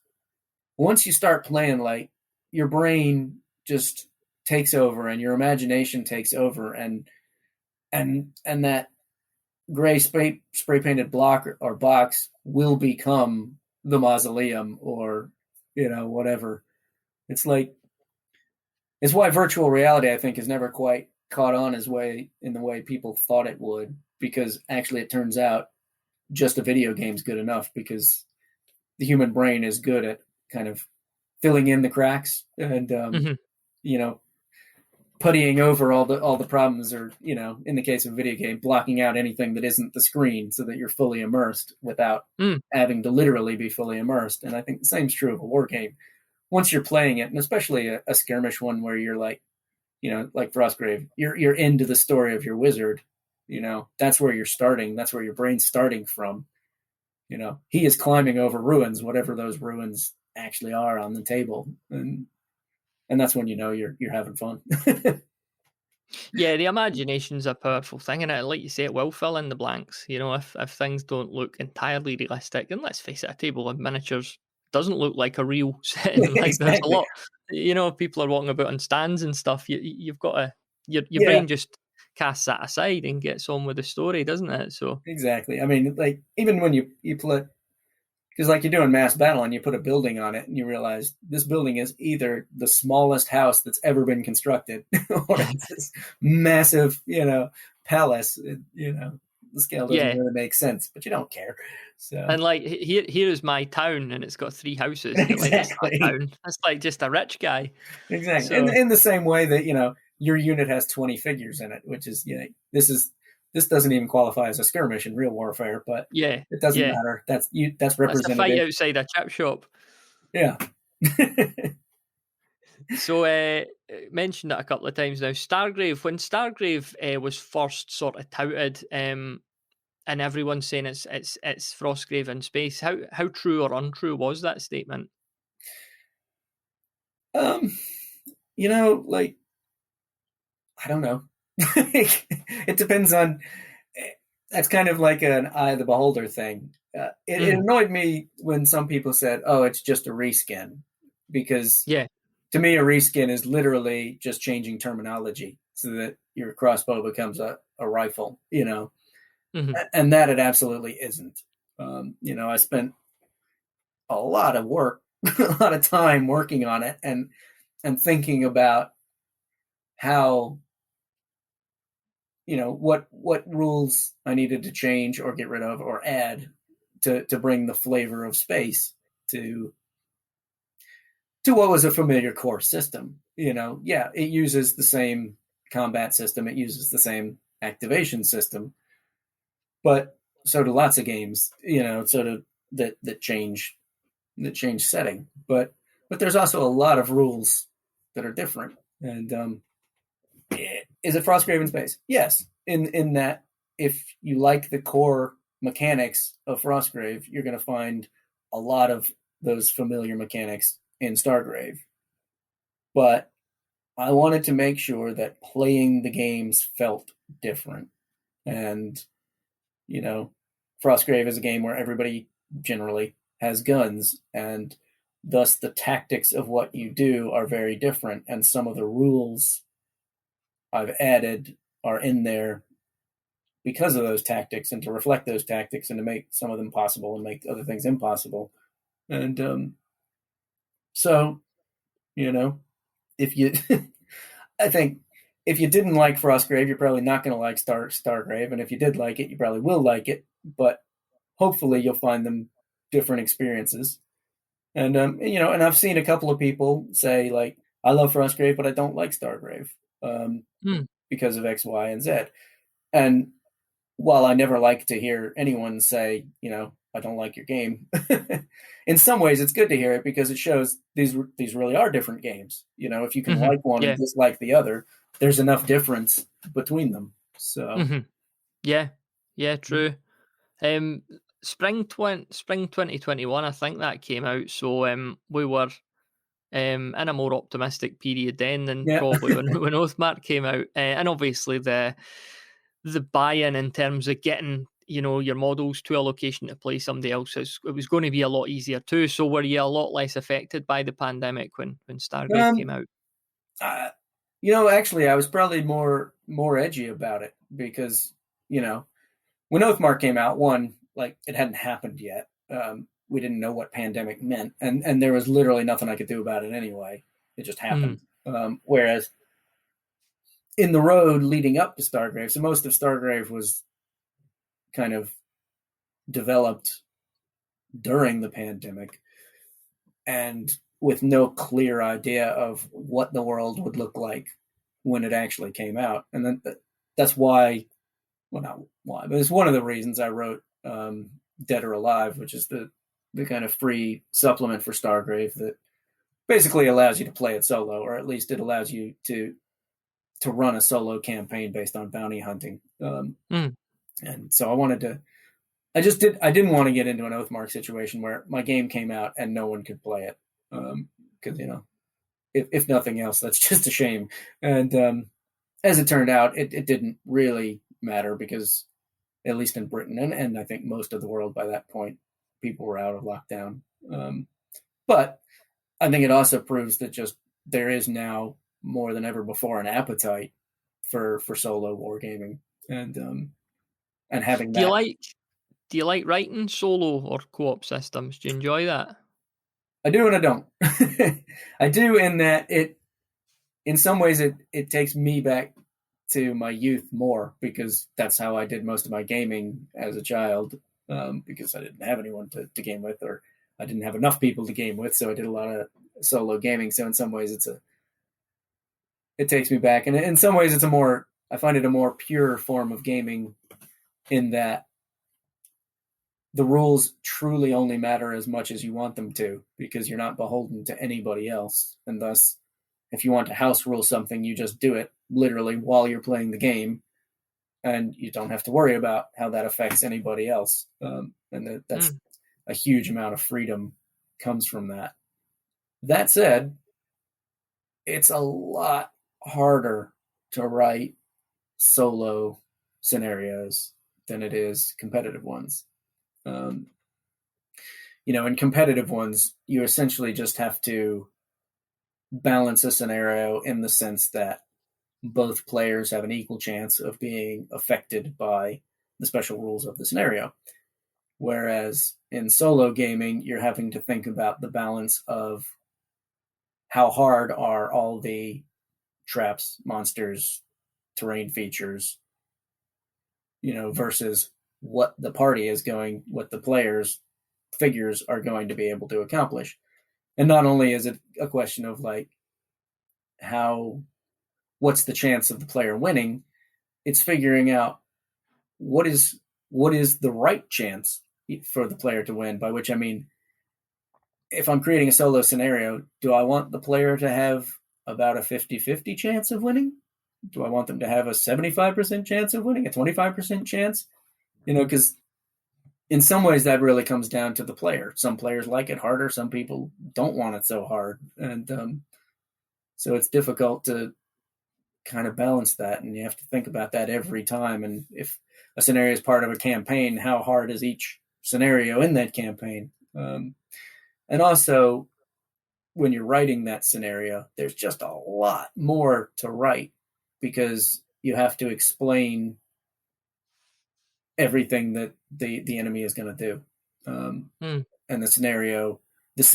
once you start playing, like, your brain just takes over and your imagination takes over, and that gray spray painted block or box will become the mausoleum or whatever. It's like, it's why virtual reality, I think, has never quite caught on in the way people thought it would, because actually it turns out just a video game's good enough, because the human brain is good at kind of filling in the cracks and puttying over all the problems, or in the case of a video game, blocking out anything that isn't the screen so that you're fully immersed without having to literally be fully immersed. And I think the same is true of a war game. Once you're playing it, and especially a skirmish one where you're like, like Frostgrave, you're into the story of your wizard. That's where you're starting. That's where your brain's starting from. He is climbing over ruins, whatever those ruins actually are on the table, and that's when you're having fun. Yeah, the imagination's a powerful thing, and like you say, it will fill in the blanks. If things don't look entirely realistic, and let's face it, a table of miniatures doesn't look like a real setting. Like, there's a lot, people are walking about on stands and stuff. You've got to, your brain just casts that aside and gets on with the story, doesn't it? So exactly. Like, even when you play, because like you're doing mass battle and you put a building on it and you realize this building is either the smallest house that's ever been constructed or it's this massive, palace. The scale doesn't really make sense, but you don't care. So, and like, here is my town, and it's got 3 houses. Exactly. That's like just a rich guy. Exactly. So, in the same way that your unit has 20 figures in it, which is this doesn't even qualify as a skirmish in real warfare, but it doesn't matter. That's representative. That's a fight outside a chip shop. Yeah. So, mentioned it a couple of times now. Stargrave, when Stargrave was first sort of touted, and everyone's saying it's Frostgrave in space. How true or untrue was that statement? Um, like, I don't know. It depends on. That's kind of like an eye of the beholder thing. It Mm, annoyed me when some people said, "Oh, it's just a reskin," because yeah. to me, a reskin is literally just changing terminology so that your crossbow becomes a rifle. Hmm. And that it absolutely isn't. I spent a lot of work, a lot of time working on it, and thinking about how what rules I needed to change or get rid of or add to bring the flavor of space to what was a familiar core system. Yeah, it uses the same combat system, it uses the same activation system, but so do lots of games. So do that change setting, but there's also a lot of rules that are different. And is it Frostgrave in space? Yes, in that if you like the core mechanics of Frostgrave, you're going to find a lot of those familiar mechanics in Stargrave. But I wanted to make sure that playing the games felt different. And, you know, Frostgrave is a game where everybody generally has guns, and thus the tactics of what you do are very different. And some of the rules I've added are in there because of those tactics and to reflect those tactics and to make some of them possible and make other things impossible. And so, you know, if you, I think if you didn't like Frostgrave, you're probably not going to like Stargrave, and if you did like it, you probably will like it. But hopefully, you'll find them different experiences. And and I've seen a couple of people say like, "I love Frostgrave, but I don't like Stargrave um, Mm, because of X, Y, and Z." And while I never like to hear anyone say, I don't like your game, in some ways it's good to hear it because it shows these really are different games. If you can hmm. like one and Yeah. dislike the other, there's enough difference between them. So, Hmm. Yeah. Yeah. True. Um, spring 2021, I think that came out. So we were in a more optimistic period then than yeah. probably when when Oathmark came out, and obviously the buy-in in terms of getting your models to a location to play somebody else's, it was going to be a lot easier too. So were you a lot less affected by the pandemic when Stargrave came um, out? uh, actually, I was probably more edgy about it because you know when Oathmark came out, one, like, it hadn't happened yet. We didn't know what pandemic meant, and there was literally nothing I could do about it anyway. It just Mm, happened. Whereas in the road leading up to Stargrave, so most of Stargrave was kind of developed during the pandemic and with no clear idea of what the world would look like when it actually came out. And then that's why, well, not why, but it's one of the reasons I wrote Dead or Alive, which is the kind of free supplement for Stargrave that basically allows you to play it solo, or at least it allows you to run a solo campaign based on bounty hunting. mm. And so I didn't want to get into an Oathmark situation where my game came out and no one could play it. Because, if nothing else, that's just a shame. And as it turned out, it didn't really matter because, at least in Britain and I think most of the world by that point, people were out of lockdown. But I think it also proves that just there is now more than ever before an appetite for solo wargaming and having Do you that. like do you like writing solo or co-op systems? Do you enjoy that? I do and I don't. I do in that in some ways it takes me back to my youth more because that's how I did most of my gaming as a child, because I didn't have anyone to game with, or I didn't have enough people to game with, so I did a lot of solo gaming. So in some ways it takes me back, and in some ways I find it a more pure form of gaming in that the rules truly only matter as much as you want them to because you're not beholden to anybody else, and thus if you want to house rule something, you just do it literally while you're playing the game, and you don't have to worry about how that affects anybody else. That's a huge amount of freedom comes from that. That said, it's a lot harder to write solo scenarios than it is competitive ones. In competitive ones, you essentially just have to balance a scenario in the sense that both players have an equal chance of being affected by the special rules of the scenario. Whereas in solo gaming, you're having to think about the balance of how hard are all the traps, monsters, terrain features, versus what the players' figures are going to be able to accomplish. And not only is it a question of what's the chance of the player winning, it's figuring out what is the right chance for the player to win, by which I mean, if I'm creating a solo scenario, do I want the player to have about a 50-50 chance of winning? Do I want them to have a 75% chance of winning, a 25% chance? Because in some ways that really comes down to the player. Some players like it harder. Some people don't want it so hard. And so it's difficult to kind of balance that. And you have to think about that every time. And if a scenario is part of a campaign, how hard is each scenario in that campaign? And also, when you're writing that scenario, there's just a lot more to write because you have to explain everything that the enemy is going to do. And the scenario is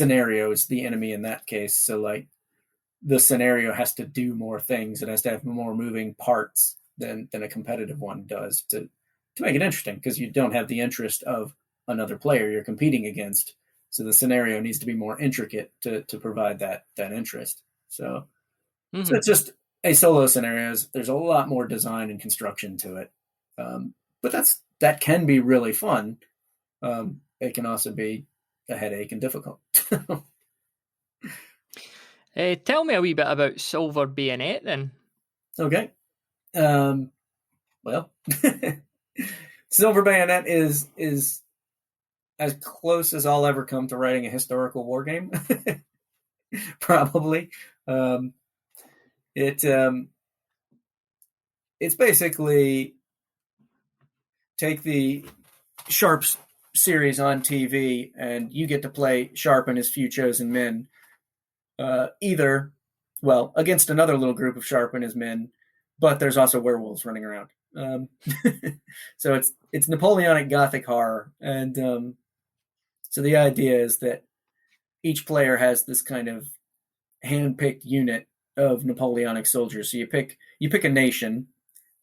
the enemy in that case. So the scenario has to do more things. It has to have more moving parts than a competitive one does to make it interesting, because you don't have the interest of another player you're competing against. So the scenario needs to be more intricate to provide that interest. So it's just a solo scenario. There's a lot more design and construction to it. But that can be really fun. It can also be a headache and difficult. Tell me a wee bit about Silver Bayonet then. Okay. Well, Silver Bayonet is as close as I'll ever come to writing a historical wargame. Probably. It's basically take the Sharp's series on TV, and you get to play Sharp and his few chosen men, against another little group of Sharp and his men, but there's also werewolves running around. So it's Napoleonic Gothic horror, and so the idea is that each player has this kind of hand-picked unit of Napoleonic soldiers. So you pick a nation,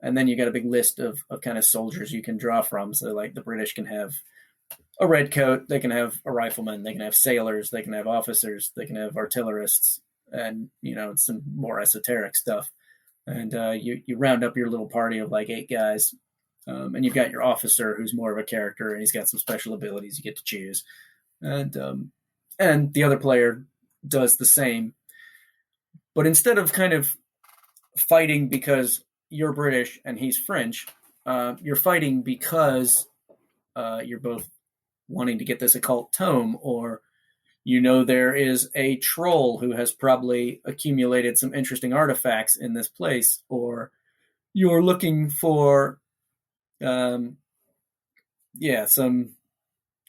and then you got a big list of kind of soldiers you can draw from. So the British can have a red coat, they can have a rifleman, they can have sailors, they can have officers, they can have artillerists, and it's some more esoteric stuff. And you round up your little party of 8 guys, and you've got your officer who's more of a character, and he's got some special abilities you get to choose, and the other player does the same. But instead of kind of fighting because you're British and he's French, you're fighting because you're both wanting to get this occult tome, or there is a troll who has probably accumulated some interesting artifacts in this place, or you're looking for some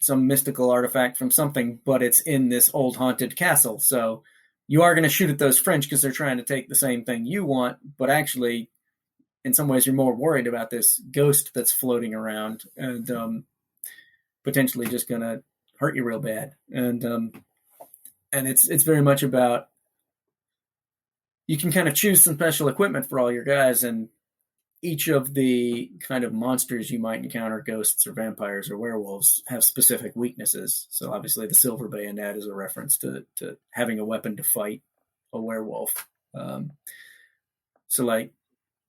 mystical artifact from something, but it's in this old haunted castle. So you are going to shoot at those French because they're trying to take the same thing you want, but actually, in some ways, you're more worried about this ghost that's floating around and potentially just going to hurt you real bad. And it's very much about, you can kind of choose some special equipment for all your guys, and each of the kind of monsters you might encounter, ghosts or vampires or werewolves, have specific weaknesses. So obviously the Silver Bayonet is a reference to having a weapon to fight a werewolf.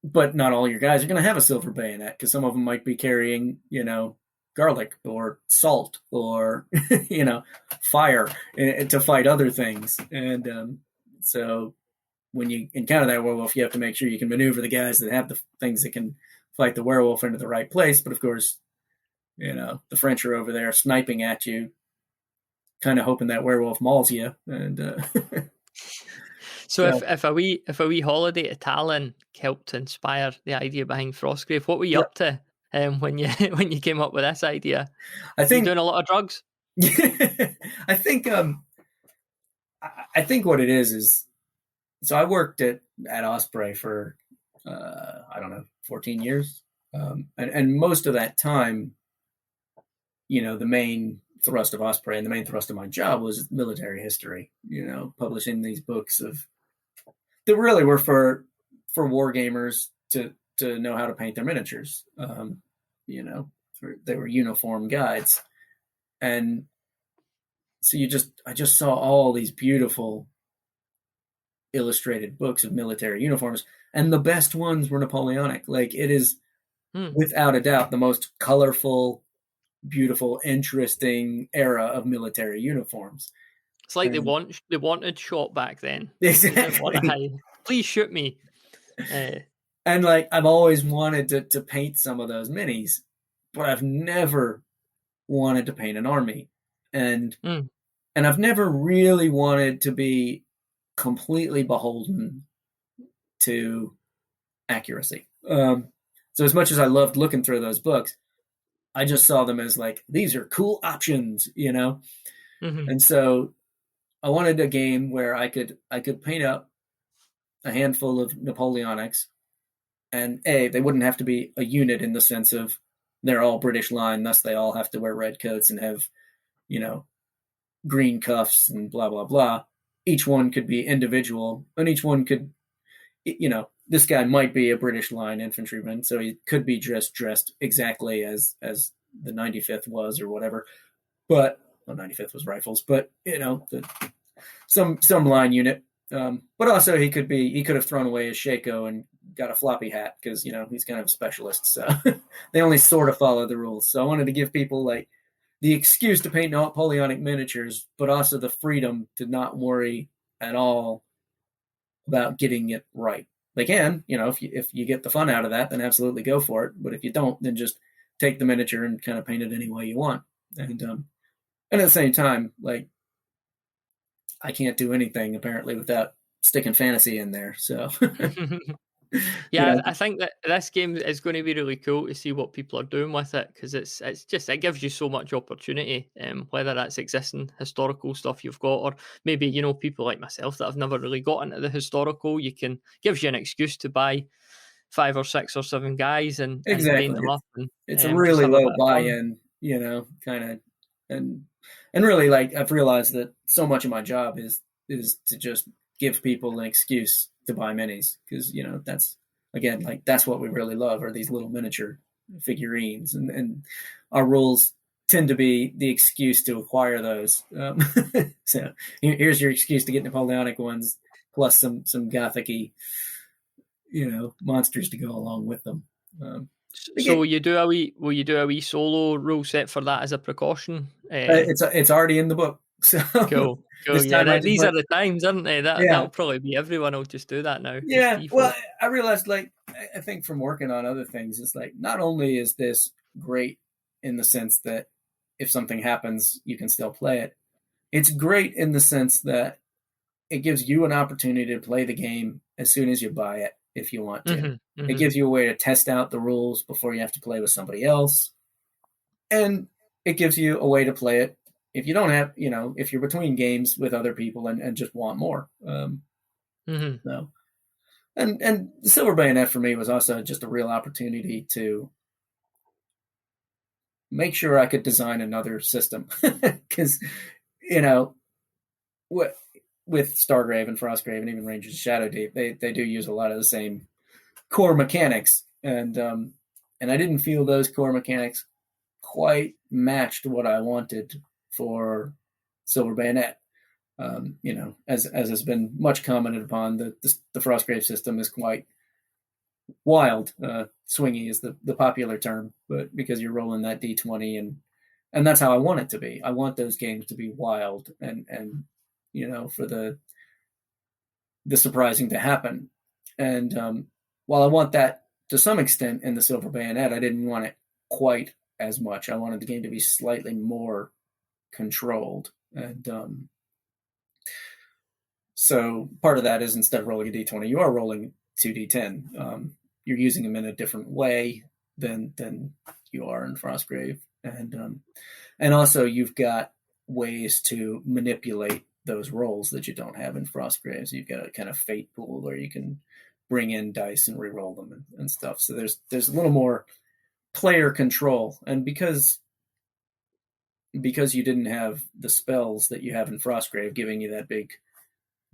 But not all your guys are going to have a Silver Bayonet, because some of them might be carrying, garlic or salt or, fire to fight other things. And so when you encounter that werewolf, you have to make sure you can maneuver the guys that have the things that can fight the werewolf into the right place. But of course, the French are over there sniping at you, kind of hoping that werewolf mauls you. And So if a wee holiday to Tallinn helped to inspire the idea behind Frostgrave, what were you up to when you when you came up with this idea? I think you doing a lot of drugs. I think what it is so I worked at Osprey for I don't know 14 years, and most of that time, the main thrust of Osprey and the main thrust of my job was military history. Publishing these books that really were for wargamers to know how to paint their miniatures. They were uniform guides, and so I just saw all these beautiful illustrated books of military uniforms, and the best ones were Napoleonic. Like, it is without a doubt the most colorful, beautiful, interesting era of military uniforms. It's like they wanted shot back then. Exactly. Please shoot me. And like, I've always wanted to paint some of those minis, but I've never wanted to paint an army, and I've never really wanted to be completely beholden to accuracy. So as much as I loved looking through those books, I just saw them as like, these are cool options, And so I wanted a game where I could paint up a handful of Napoleonics, and they wouldn't have to be a unit in the sense of they're all British line, thus they all have to wear red coats and have, green cuffs and blah, blah, blah. Each one could be individual, and each one could, this guy might be a British line infantryman, so he could be dressed exactly as the 95th was or whatever. But 95th was rifles, but some line unit. But also he could have thrown away his shako and got a floppy hat because he's kind of a specialist. So they only sort of follow the rules. So I wanted to give people like the excuse to paint Napoleonic miniatures, but also the freedom to not worry at all about getting it right. They can, if you get the fun out of that, then absolutely go for it. But if you don't, then just take the miniature and kind of paint it any way you want. And at the same time, like, I can't do anything apparently without sticking fantasy in there. So I think that this game is going to be really cool to see what people are doing with it, because it gives you so much opportunity, whether that's existing historical stuff you've got, or maybe people like myself that have never really got into the historical. Gives you an excuse to buy 5 or 6 or 7 guys and paint them up. And, it's a really low buy-in, kind of, and really, like, I've realized that so much of my job is to just give people an excuse to buy minis, because that's, again, like, that's what we really love, are these little miniature figurines, and our rules tend to be the excuse to acquire those. So here's your excuse to get Napoleonic ones, plus some gothic-y, monsters to go along with them. So will you do a wee solo rule set for that as a precaution? It's already in the book. So cool. Yeah, these are the times, aren't they? That'll probably be everyone will just do that now. Yeah. Well, I realized, like, I think from working on other things, it's like, not only is this great in the sense that if something happens, you can still play it. It's great in the sense that it gives you an opportunity to play the game as soon as you buy it, if you want to. Mm-hmm. It gives you a way to test out the rules before you have to play with somebody else. And it gives you a way to play it if you don't have, if you're between games with other people and just want more. So, and the Silver Bayonet for me was also just a real opportunity to make sure I could design another system. Because, with Stargrave and Frostgrave and even Rangers of Shadow Deep, they do use a lot of the same core mechanics, and I didn't feel those core mechanics quite matched what I wanted for Silver Bayonet. As has been much commented upon, the Frostgrave system is quite wild. Swingy is the popular term, but because you're rolling that D20, and that's how I want it to be. I want those games to be wild, and for the the surprising to happen. And while I want that to some extent in the Silver Bayonet, I didn't want it quite as much. I wanted the game to be slightly more controlled. And so part of that is, instead of rolling a d20, you are rolling 2d10. You're using them in a different way than you are in Frostgrave. And also you've got ways to manipulate those rolls that you don't have in Frostgrave. So you've got a kind of fate pool where you can bring in dice and re-roll them and stuff. So there's a little more player control. And because you didn't have the spells that you have in Frostgrave giving you that big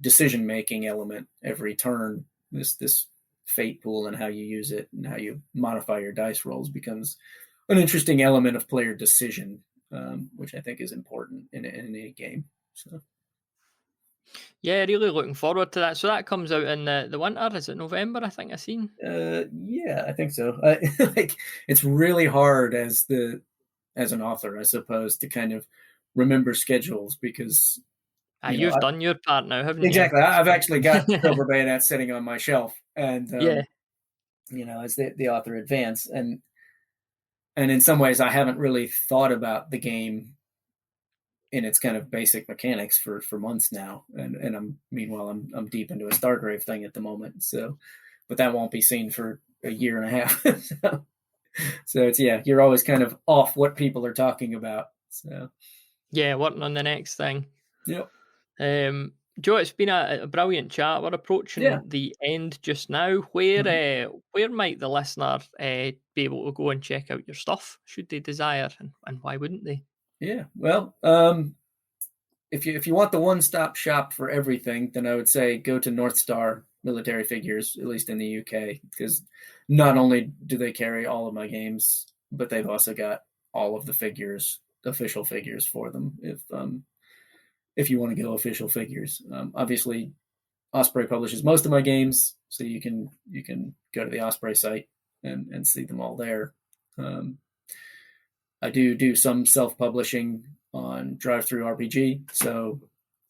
decision-making element every turn, this fate pool and how you use it and how you modify your dice rolls becomes an interesting element of player decision, which I think is important in any game. So. Yeah, really looking forward to that. So that comes out in the winter. Is it November? I think I've seen. Yeah, I think so. Like, it's really hard as an author, I suppose, to kind of remember schedules because you've done your part now, haven't you? Exactly. I've actually got Silver Bayonet sitting on my shelf, and yeah, as the author advance, and in some ways, I haven't really thought about the game in its kind of basic mechanics for months now, and I'm deep into a Stargrave thing at the moment. So, but that won't be seen for a year and a half. So it's you're always kind of off what people are talking about. So yeah, working on the next thing. Yep. Joe, it's been a brilliant chat. We're approaching the end just now. Where might the listener be able to go and check out your stuff, should they desire, and why wouldn't they? Yeah, well, if you want the one-stop shop for everything, then I would say go to North Star Military Figures, at least in the UK, because not only do they carry all of my games, but they've also got all of the figures, official figures for them. If you want to go official figures, obviously Osprey publishes most of my games, so you can go to the Osprey site and see them all there. I do some self-publishing on Drive-Thru RPG. So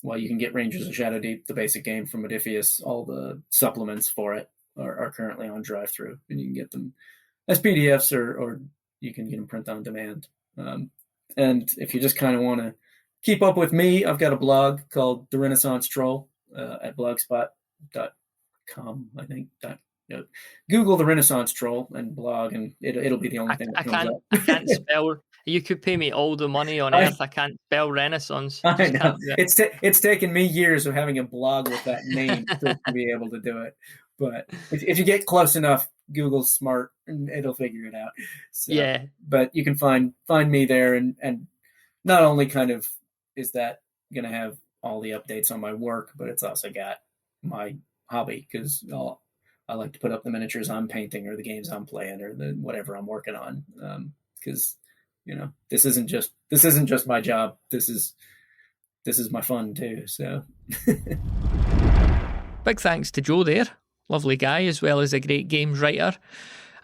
while you can get Rangers of Shadow Deep, the basic game from Modiphius, all the supplements for it are currently on Drive-Thru, and you can get them as PDFs or you can get them print on demand. And if you just kind of want to keep up with me, I've got a blog called The Renaissance Troll at blogspot.com, I think. Google The Renaissance Troll and blog, and it'll be the only thing that comes up. I can't spell. You could pay me all the money on earth. I can't spell Renaissance. I know. It's taken me years of having a blog with that name to be able to do it. But if you get close enough, Google's smart and it'll figure it out. So, yeah. But you can find me there, and not only kind of is that going to have all the updates on my work, but it's also got my hobby, because I like to put up the miniatures I'm painting or the games I'm playing or the whatever I'm working on. Because this isn't just my job. This is my fun too. So big thanks to Joe there. Lovely guy, as well as a great games writer.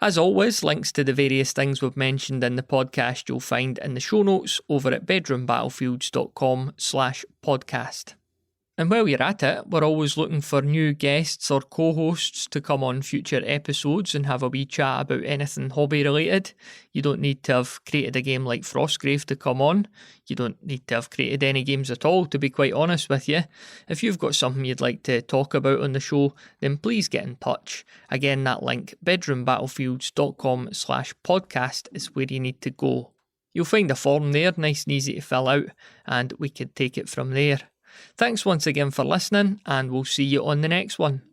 As always, links to the various things we've mentioned in the podcast you'll find in the show notes over at bedroombattlefields.com/podcast. And while you're at it, we're always looking for new guests or co-hosts to come on future episodes and have a wee chat about anything hobby related. You don't need to have created a game like Frostgrave to come on. You don't need to have created any games at all, to be quite honest with you. If you've got something you'd like to talk about on the show, then please get in touch. Again, that link, bedroombattlefields.com/podcast, is where you need to go. You'll find a form there, nice and easy to fill out, and we could take it from there. Thanks once again for listening, and we'll see you on the next one.